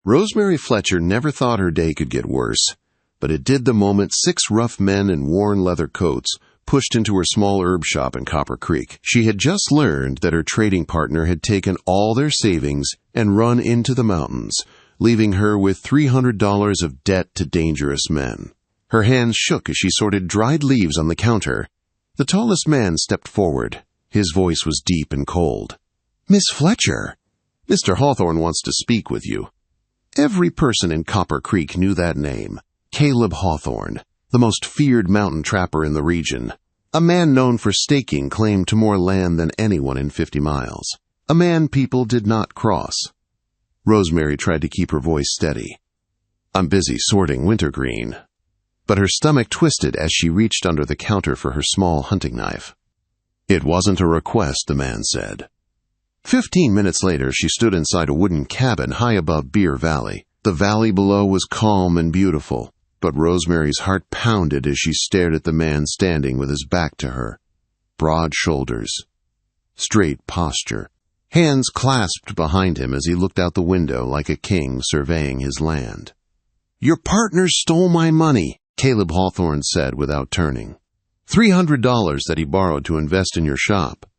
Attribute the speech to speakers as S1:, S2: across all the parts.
S1: Rosemary Fletcher never thought her day could get worse, but it did the moment 6 rough men in worn leather coats pushed into her small herb shop in Copper Creek. She had just learned that her trading partner had taken all their savings and run into the mountains, leaving her with $300 of debt to dangerous men. Her hands shook as she sorted dried leaves on the counter. The tallest man stepped forward. His voice was deep and cold. "Miss Fletcher, Mr. Hawthorne wants to speak with you." Every person in Copper Creek knew that name. Caleb Hawthorne, the most feared mountain trapper in the region. A man known for staking claim to more land than anyone in 50 miles. A man people did not cross. Rosemary tried to keep her voice steady. "I'm busy sorting wintergreen." But her stomach twisted as she reached under the counter for her small hunting knife. "It wasn't a request," the man said. 15 minutes later, she stood inside a wooden cabin high above Beer Valley. The valley below was calm and beautiful, but Rosemary's heart pounded as she stared at the man standing with his back to her. Broad shoulders, straight posture, hands clasped behind him as he looked out the window like a king surveying his land. "Your partner stole my money," Caleb Hawthorne said without turning. $300 that he borrowed to invest in your shop."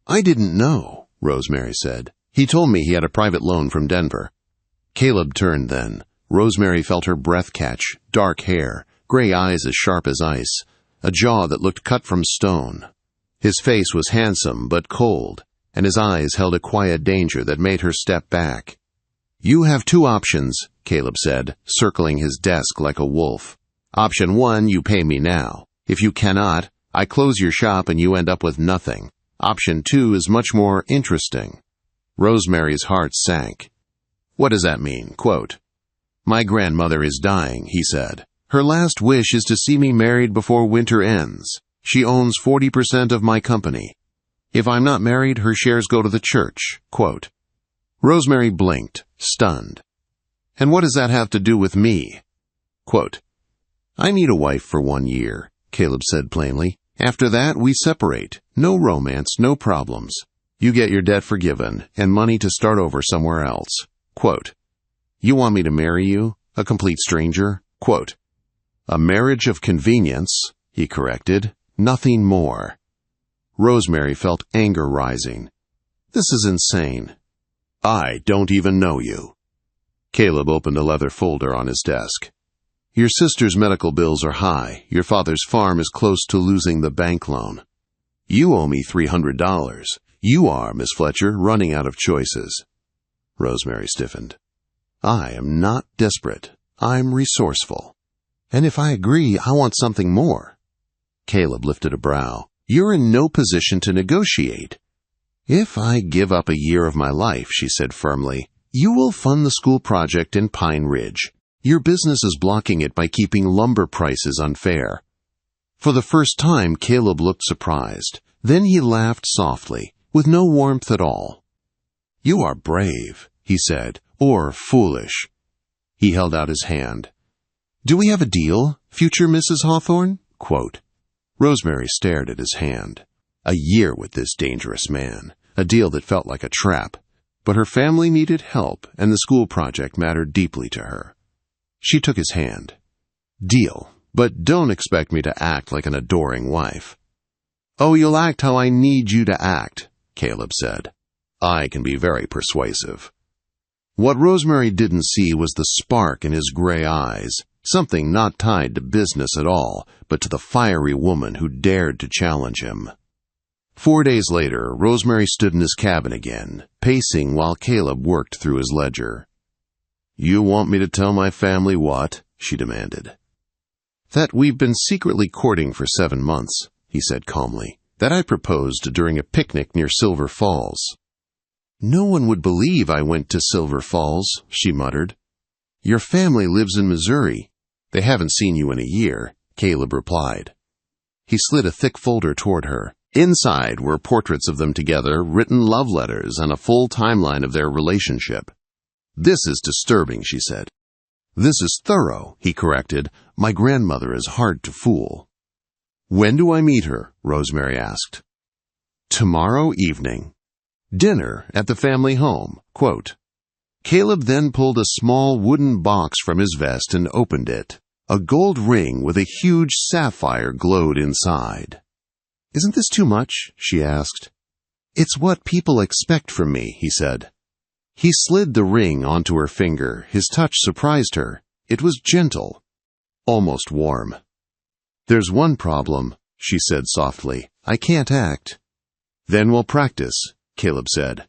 S1: "I didn't know," Rosemary said. "He told me he had a private loan from Denver." Caleb turned then. Rosemary felt her breath catch, dark hair, gray eyes as sharp as ice, a jaw that looked cut from stone. His face was handsome but cold, and his eyes held a quiet danger that made her step back. "You have 2 options," Caleb said, circling his desk like a wolf. "Option 1, you pay me now. If you cannot, I close your shop and you end up with nothing. Option 2 is much more interesting." Rosemary's heart sank. "What does that mean?" Quote, "My grandmother is dying," he said. "Her last wish is to see me married before winter ends. She owns 40% of my company. If I'm not married, her shares go to the church." Quote. Rosemary blinked, stunned. "And what does that have to do with me?" Quote, "I need a wife for 1 year," Caleb said plainly. "After that, we separate. No romance, no problems. You get your debt forgiven and money to start over somewhere else." Quote, "You want me to marry you, a complete stranger?" Quote, "A marriage of convenience," he corrected, "nothing more." Rosemary felt anger rising. "This is insane. I don't even know you." Caleb opened a leather folder on his desk. "Your sister's medical bills are high. Your father's farm is close to losing the bank loan. You owe me $300. You are, Miss Fletcher, running out of choices." Rosemary stiffened. "I am not desperate. I'm resourceful. And if I agree, I want something more." Caleb lifted a brow. "You're in no position to negotiate." "If I give up a year of my life," she said firmly, "you will fund the school project in Pine Ridge. Your business is blocking it by keeping lumber prices unfair." For the first time, Caleb looked surprised. Then he laughed softly, with no warmth at all. "You are brave," he said, "or foolish." He held out his hand. "Do we have a deal, future Mrs. Hawthorne?" Quote. Rosemary stared at his hand. A year with this dangerous man, a deal that felt like a trap. But her family needed help, and the school project mattered deeply to her. She took his hand. "Deal, but don't expect me to act like an adoring wife." "Oh, you'll act how I need you to act," Caleb said. "I can be very persuasive." What Rosemary didn't see was the spark in his gray eyes, something not tied to business at all, but to the fiery woman who dared to challenge him. 4 days later, Rosemary stood in his cabin again, pacing while Caleb worked through his ledger. "You want me to tell my family what?" she demanded. "That we've been secretly courting for 7 months, he said calmly. "That I proposed during a picnic near Silver Falls." "No one would believe I went to Silver Falls," she muttered. "Your family lives in Missouri. They haven't seen you in a year," Caleb replied. He slid a thick folder toward her. Inside were portraits of them together, written love letters, and a full timeline of their relationship. "This is disturbing," she said. "This is thorough," he corrected. "My grandmother is hard to fool." "When do I meet her?" Rosemary asked. "Tomorrow evening. Dinner at the family home." Quote. Caleb then pulled a small wooden box from his vest and opened it. A gold ring with a huge sapphire glowed inside. "Isn't this too much?" she asked. "It's what people expect from me," he said. He slid the ring onto her finger. His touch surprised her. It was gentle, almost warm. "There's one problem," she said softly. "I can't act." "Then we'll practice," Caleb said.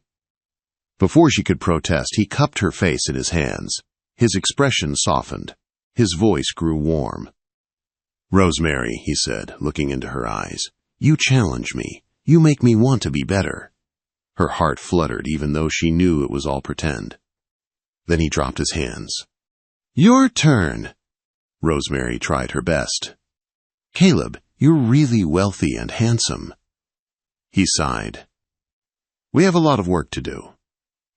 S1: Before she could protest, he cupped her face in his hands. His expression softened. His voice grew warm. "Rosemary," he said, looking into her eyes, "you challenge me. You make me want to be better." Her heart fluttered, even though she knew it was all pretend. Then he dropped his hands. "Your turn." Rosemary tried her best. "Caleb, you're really wealthy and handsome." He sighed. "We have a lot of work to do."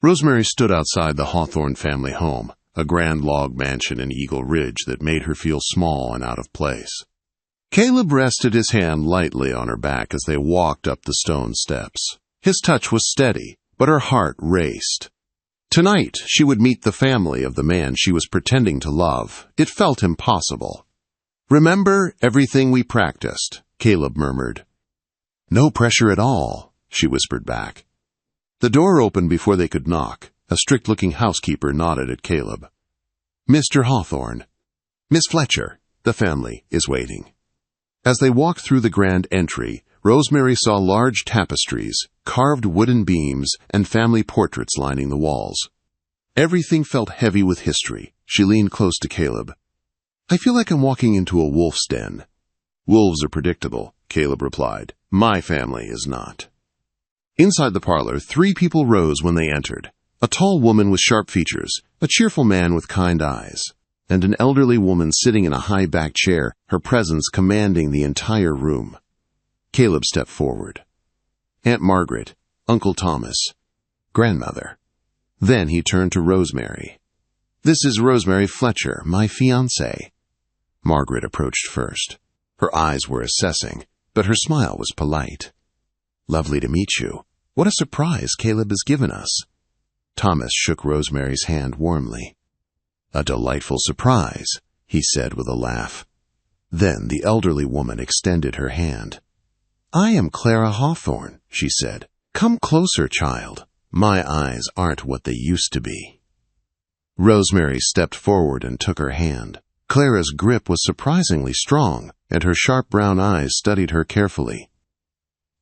S1: Rosemary stood outside the Hawthorne family home, a grand log mansion in Eagle Ridge that made her feel small and out of place. Caleb rested his hand lightly on her back as they walked up the stone steps. His touch was steady, but her heart raced. Tonight, she would meet the family of the man she was pretending to love. It felt impossible. "Remember everything we practiced," Caleb murmured. "No pressure at all," she whispered back. The door opened before they could knock. A strict-looking housekeeper nodded at Caleb. "Mr. Hawthorne." "Miss Fletcher, the family is waiting." As they walked through the grand entry, Rosemary saw large tapestries, carved wooden beams, and family portraits lining the walls. Everything felt heavy with history. She leaned close to Caleb. "I feel like I'm walking into a wolf's den." "Wolves are predictable," Caleb replied. "My family is not." Inside the parlor, 3 people rose when they entered. A tall woman with sharp features, a cheerful man with kind eyes, and an elderly woman sitting in a high-backed chair, her presence commanding the entire room. Caleb stepped forward. "Aunt Margaret, Uncle Thomas, grandmother." Then he turned to Rosemary. "This is Rosemary Fletcher, my fiancée." Margaret approached first. Her eyes were assessing, but her smile was polite. "Lovely to meet you. What a surprise Caleb has given us." Thomas shook Rosemary's hand warmly. "A delightful surprise," he said with a laugh. Then the elderly woman extended her hand. "I am Clara Hawthorne," she said. "Come closer, child. My eyes aren't what they used to be." Rosemary stepped forward and took her hand. Clara's grip was surprisingly strong, and her sharp brown eyes studied her carefully.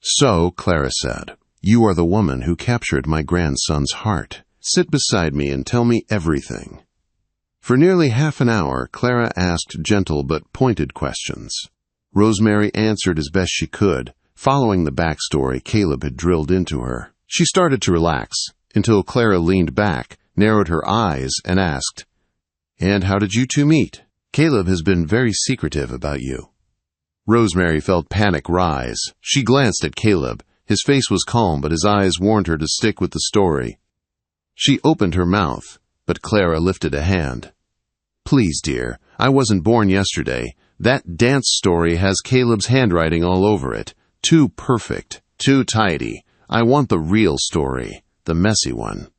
S1: "So," Clara said, "you are the woman who captured my grandson's heart. Sit beside me and tell me everything." For nearly half an hour, Clara asked gentle but pointed questions. Rosemary answered as best she could, following the backstory Caleb had drilled into her. She started to relax, until Clara leaned back, narrowed her eyes, and asked, "And how did you two meet? Caleb has been very secretive about you." Rosemary felt panic rise. She glanced at Caleb. His face was calm, but his eyes warned her to stick with the story. She opened her mouth, but Clara lifted a hand. "Please, dear, I wasn't born yesterday. That dance story has Caleb's handwriting all over it. Too perfect, too tidy. I want the real story, the messy one."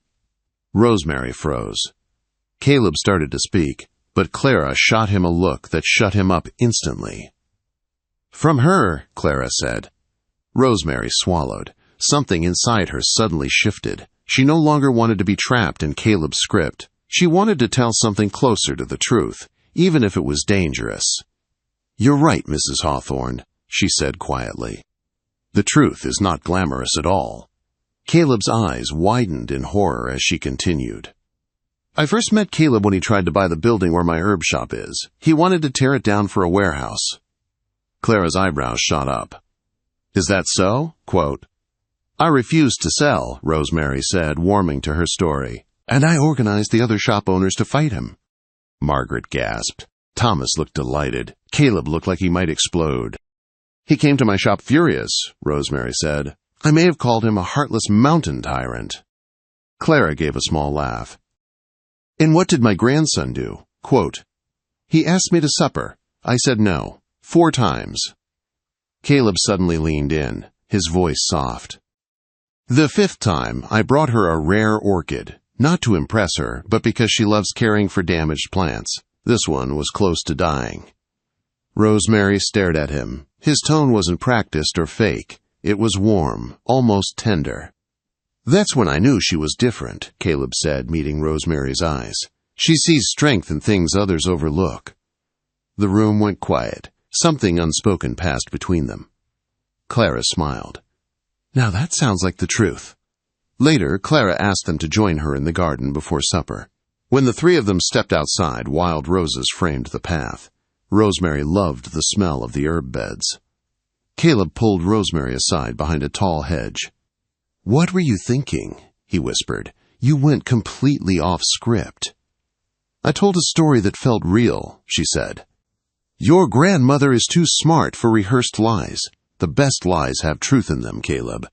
S1: Rosemary froze. Caleb started to speak, but Clara shot him a look that shut him up instantly. "From her," Clara said. Rosemary swallowed. Something inside her suddenly shifted. She no longer wanted to be trapped in Caleb's script. She wanted to tell something closer to the truth, even if it was dangerous. "You're right, Mrs. Hawthorne," she said quietly. "The truth is not glamorous at all." Caleb's eyes widened in horror as she continued. "I first met Caleb when he tried to buy the building where my herb shop is. He wanted to tear it down for a warehouse." Clara's eyebrows shot up. "Is that so?" Quote, "I refused to sell," Rosemary said, warming to her story. "And I organized the other shop owners to fight him." Margaret gasped. Thomas looked delighted. Caleb looked like he might explode. "He came to my shop furious," Rosemary said. "I may have called him a heartless mountain tyrant." Clara gave a small laugh. "And what did my grandson do?" Quote, "He asked me to supper. I said no. 4 times. Caleb suddenly leaned in, his voice soft. "The 5th time, I brought her a rare orchid. Not to impress her, but because she loves caring for damaged plants. This one was close to dying. Rosemary stared at him. His tone wasn't practiced or fake. It was warm, almost tender. "That's when I knew she was different," Caleb said, meeting Rosemary's eyes. "She sees strength in things others overlook." The room went quiet. Something unspoken passed between them. Clara smiled. "Now that sounds like the truth." Later, Clara asked them to join her in the garden before supper. When the three of them stepped outside, wild roses framed the path. Rosemary loved the smell of the herb beds. Caleb pulled Rosemary aside behind a tall hedge. "What were you thinking?" he whispered. "You went completely off script." "I told a story that felt real," she said. "Your grandmother is too smart for rehearsed lies. The best lies have truth in them, Caleb."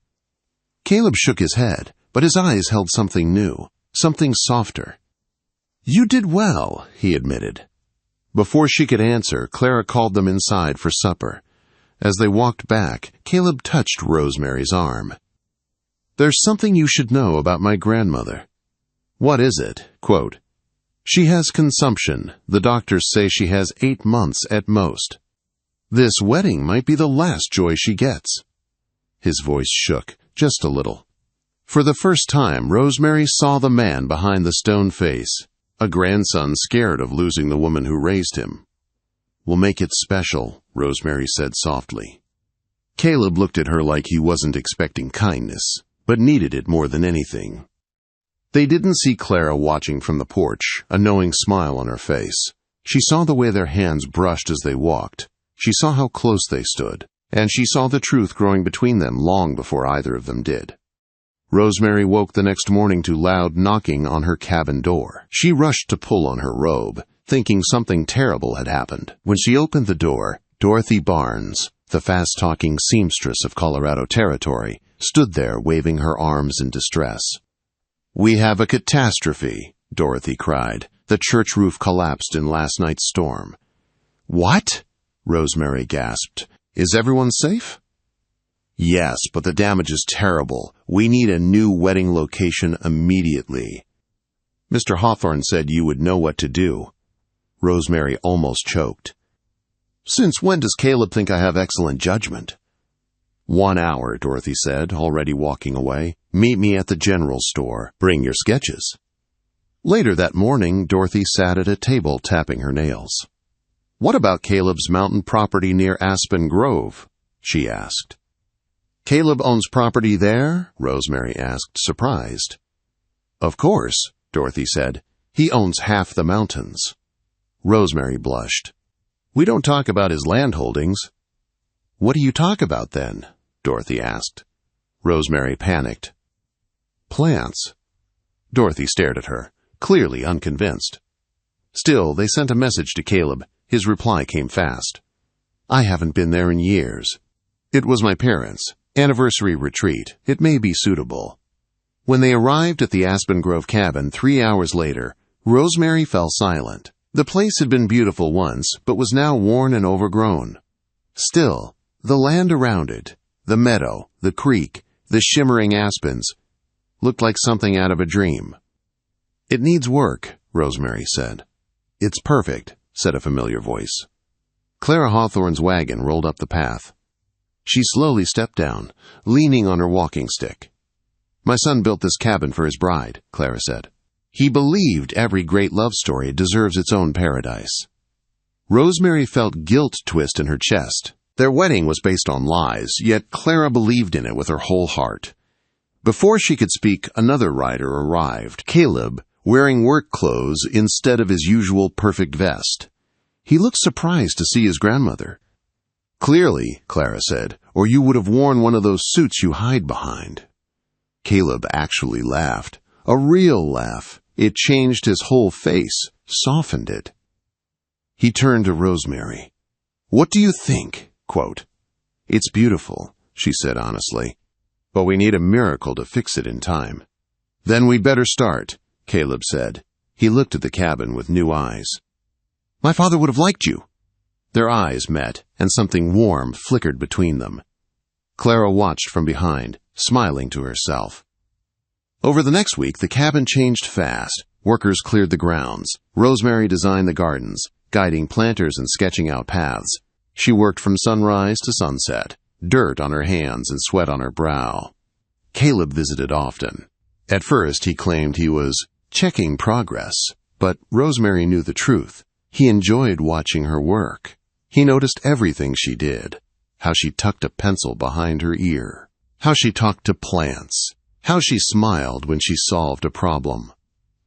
S1: Caleb shook his head, but his eyes held something new, something softer. "You did well," he admitted. Before she could answer, Clara called them inside for supper. As they walked back, Caleb touched Rosemary's arm. "There's something you should know about my grandmother." "What is it?" Quote, "She has consumption. The doctors say she has 8 months at most. This wedding might be the last joy she gets." His voice shook, just a little. For the first time, Rosemary saw the man behind the stone face, a grandson scared of losing the woman who raised him. "We'll make it special," Rosemary said softly. Caleb looked at her like he wasn't expecting kindness, but needed it more than anything. They didn't see Clara watching from the porch, a knowing smile on her face. She saw the way their hands brushed as they walked. She saw how close they stood, and she saw the truth growing between them long before either of them did. Rosemary woke the next morning to loud knocking on her cabin door. She rushed to pull on her robe, thinking something terrible had happened. When she opened the door, Dorothy Barnes, the fast-talking seamstress of Colorado Territory, stood there waving her arms in distress. "We have a catastrophe," Dorothy cried. "The church roof collapsed in last night's storm." "What?" Rosemary gasped. "Is everyone safe?" "Yes, but the damage is terrible. We need a new wedding location immediately." "Mr. Hawthorne said you would know what to do." Rosemary almost choked. "Since when does Caleb think I have excellent judgment?" "1 hour, Dorothy said, already walking away. "Meet me at the general store. Bring your sketches." Later that morning, Dorothy sat at a table tapping her nails. "What about Caleb's mountain property near Aspen Grove?" she asked. "Caleb owns property there?" Rosemary asked, surprised. "Of course," Dorothy said. "He owns half the mountains." Rosemary blushed. "We don't talk about his land holdings." "What do you talk about then?" Dorothy asked. Rosemary panicked. "Plants." Dorothy stared at her, clearly unconvinced. Still, they sent a message to Caleb. His reply came fast. "I haven't been there in years. It was my parents' anniversary retreat. It may be suitable." When they arrived at the Aspen Grove cabin 3 hours later, Rosemary fell silent. The place had been beautiful once, but was now worn and overgrown. Still, the land around it, the meadow, the creek, the shimmering aspens, looked like something out of a dream. "It needs work," Rosemary said. "It's perfect," said a familiar voice. Clara Hawthorne's wagon rolled up the path. She slowly stepped down, leaning on her walking stick. "My son built this cabin for his bride," Clara said. "He believed every great love story deserves its own paradise." Rosemary felt guilt twist in her chest. Their wedding was based on lies, yet Clara believed in it with her whole heart. Before she could speak, another rider arrived, Caleb, wearing work clothes instead of his usual perfect vest. He looked surprised to see his grandmother. "Clearly," Clara said, "or you would have worn one of those suits you hide behind." Caleb actually laughed. A real laugh. It changed his whole face, softened it. He turned to Rosemary. "What do you think?" Quote, "It's beautiful," she said honestly, "but we need a miracle to fix it in time." "Then we'd better start," Caleb said. He looked at the cabin with new eyes. "My father would have liked you." Their eyes met, and something warm flickered between them. Clara watched from behind, smiling to herself. Over the next week, the cabin changed fast. Workers cleared the grounds. Rosemary designed the gardens, guiding planters and sketching out paths. She worked from sunrise to sunset, dirt on her hands and sweat on her brow. Caleb visited often. At first, he claimed he was checking progress, but Rosemary knew the truth. He enjoyed watching her work. He noticed everything she did. How she tucked a pencil behind her ear. How she talked to plants. How she smiled when she solved a problem.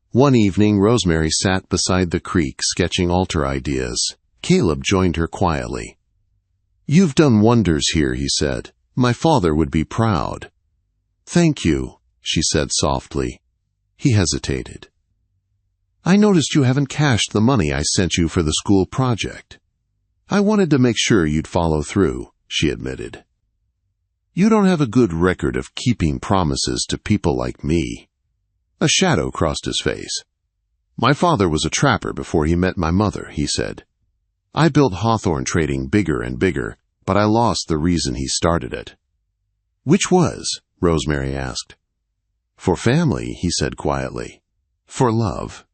S1: One evening, Rosemary sat beside the creek sketching altar ideas. Caleb joined her quietly. "You've done wonders here," he said. "My father would be proud." "Thank you," she said softly. He hesitated. "I noticed you haven't cashed the money I sent you for the school project." "I wanted to make sure you'd follow through," she admitted. "You don't have a good record of keeping promises to people like me." A shadow crossed his face. "My father was a trapper before he met my mother," he said. "I built Hawthorne Trading bigger and bigger, but I lost the reason he started it." "Which was?" Rosemary asked. "For family," he said quietly. "For love."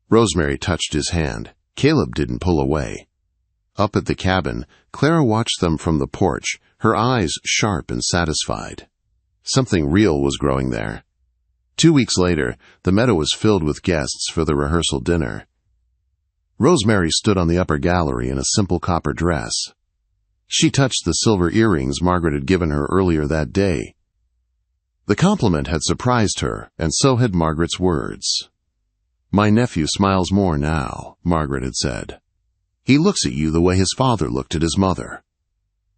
S1: Rosemary touched his hand. Caleb didn't pull away. Up at the cabin, Clara watched them from the porch, her eyes sharp and satisfied. Something real was growing there. 2 weeks later, the meadow was filled with guests for the rehearsal dinner. Rosemary stood on the upper gallery in a simple copper dress. She touched the silver earrings Margaret had given her earlier that day. The compliment had surprised her, and so had Margaret's words. "My nephew smiles more now," Margaret had said. "He looks at you the way his father looked at his mother."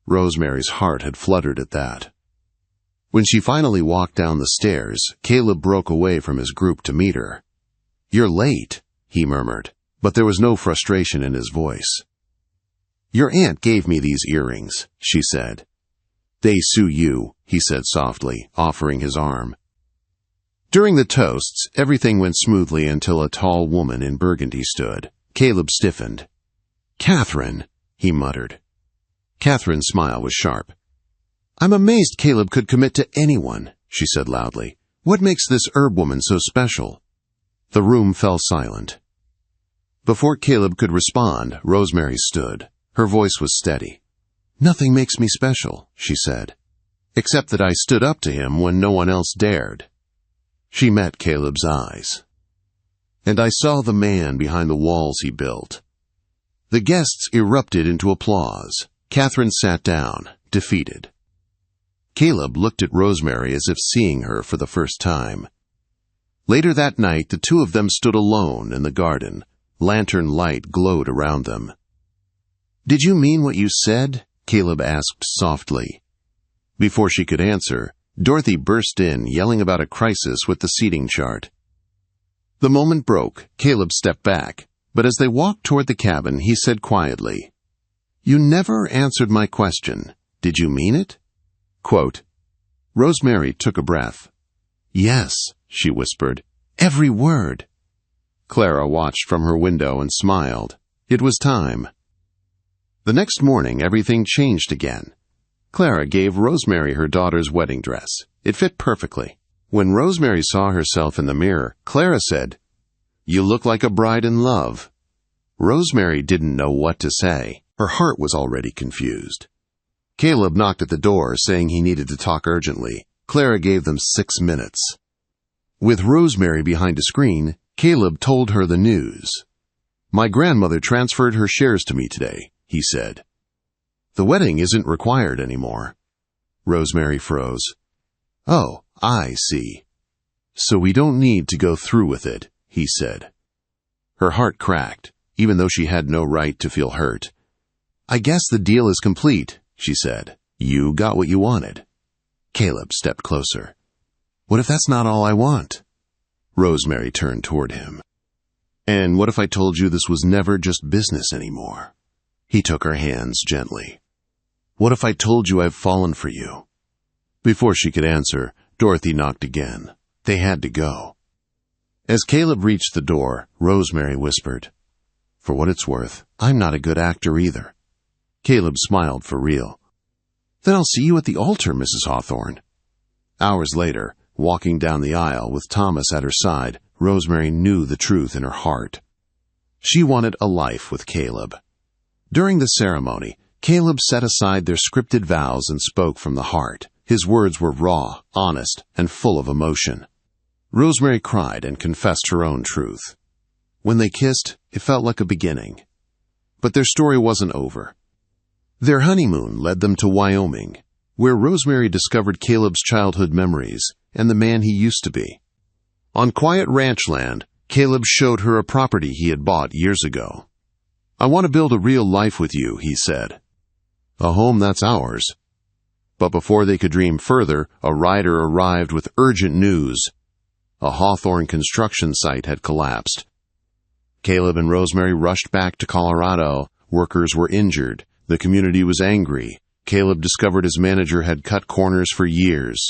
S1: Rosemary's heart had fluttered at that. When she finally walked down the stairs, Caleb broke away from his group to meet her. "You're late," he murmured, but there was no frustration in his voice. "Your aunt gave me these earrings," she said. "They sue you," he said softly, offering his arm. During the toasts, everything went smoothly until a tall woman in burgundy stood. Caleb stiffened. "Catherine," he muttered. Catherine's smile was sharp. "I'm amazed Caleb could commit to anyone," she said loudly. "What makes this herb woman so special?" The room fell silent. Before Caleb could respond, Rosemary stood. Her voice was steady. "Nothing makes me special," she said, "except that I stood up to him when no one else dared." She met Caleb's eyes. "And I saw the man behind the walls he built." The guests erupted into applause. Catherine sat down, defeated. Caleb looked at Rosemary as if seeing her for the first time. Later that night, the two of them stood alone in the garden. Lantern light glowed around them. "Did you mean what you said?" Caleb asked softly. Before she could answer, Dorothy burst in, yelling about a crisis with the seating chart. The moment broke. Caleb stepped back, but as they walked toward the cabin, he said quietly, "You never answered my question. Did you mean it?" Quote, Rosemary took a breath. "Yes," she whispered, "every word." Clara watched from her window and smiled. It was time. The next morning, everything changed again. Clara gave Rosemary her daughter's wedding dress. It fit perfectly. When Rosemary saw herself in the mirror, Clara said, "You look like a bride in love." Rosemary didn't know what to say. Her heart was already confused. Caleb knocked at the door, saying he needed to talk urgently. Clara gave them 6 minutes. With Rosemary behind a screen, Caleb told her the news. "My grandmother transferred her shares to me today," he said. "The wedding isn't required anymore." Rosemary froze. "Oh, I see. So we don't need to go through with it," he said. Her heart cracked, even though she had no right to feel hurt. "I guess the deal is complete," she said. "You got what you wanted." Caleb stepped closer. "What if that's not all I want?" Rosemary turned toward him. "And what if I told you this was never just business anymore?" He took her hands gently. "What if I told you I've fallen for you?" Before she could answer, Dorothy knocked again. They had to go. As Caleb reached the door, Rosemary whispered, "For what it's worth, I'm not a good actor either." Caleb smiled for real. "Then I'll see you at the altar, Mrs. Hawthorne." Hours later, Walking down the aisle with Thomas at her side, Rosemary knew the truth in her heart. She wanted a life with Caleb. During the ceremony, Caleb set aside their scripted vows and spoke from the heart. His words were raw, honest, and full of emotion. Rosemary cried and confessed her own truth. When they kissed, it felt like a beginning. But their story wasn't over. Their honeymoon led them to Wyoming, where Rosemary discovered Caleb's childhood memories and the man he used to be. On quiet ranch land, Caleb showed her a property he had bought years ago. "I want to build a real life with you," he said. "A home that's ours." But before they could dream further, a rider arrived with urgent news. A Hawthorne construction site had collapsed. Caleb and Rosemary rushed back to Colorado. Workers were injured. The community was angry. Caleb discovered his manager had cut corners for years.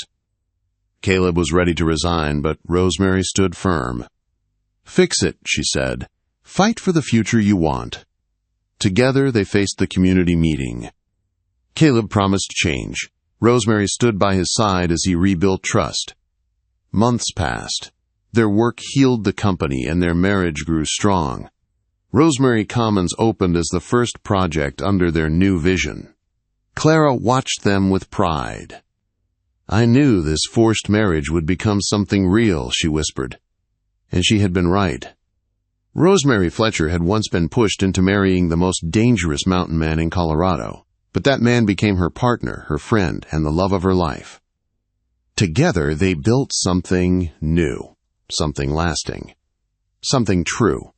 S1: Caleb was ready to resign, but Rosemary stood firm. "Fix it," she said. "Fight for the future you want." Together they faced the community meeting. Caleb promised change. Rosemary stood by his side as he rebuilt trust. Months passed. Their work healed the company and their marriage grew strong. Rosemary Commons opened as the first project under their new vision. Clara watched them with pride. "I knew this forced marriage would become something real," she whispered. And she had been right. Rosemary Fletcher had once been pushed into marrying the most dangerous mountain man in Colorado, but that man became her partner, her friend, and the love of her life. Together they built something new, something lasting, something true.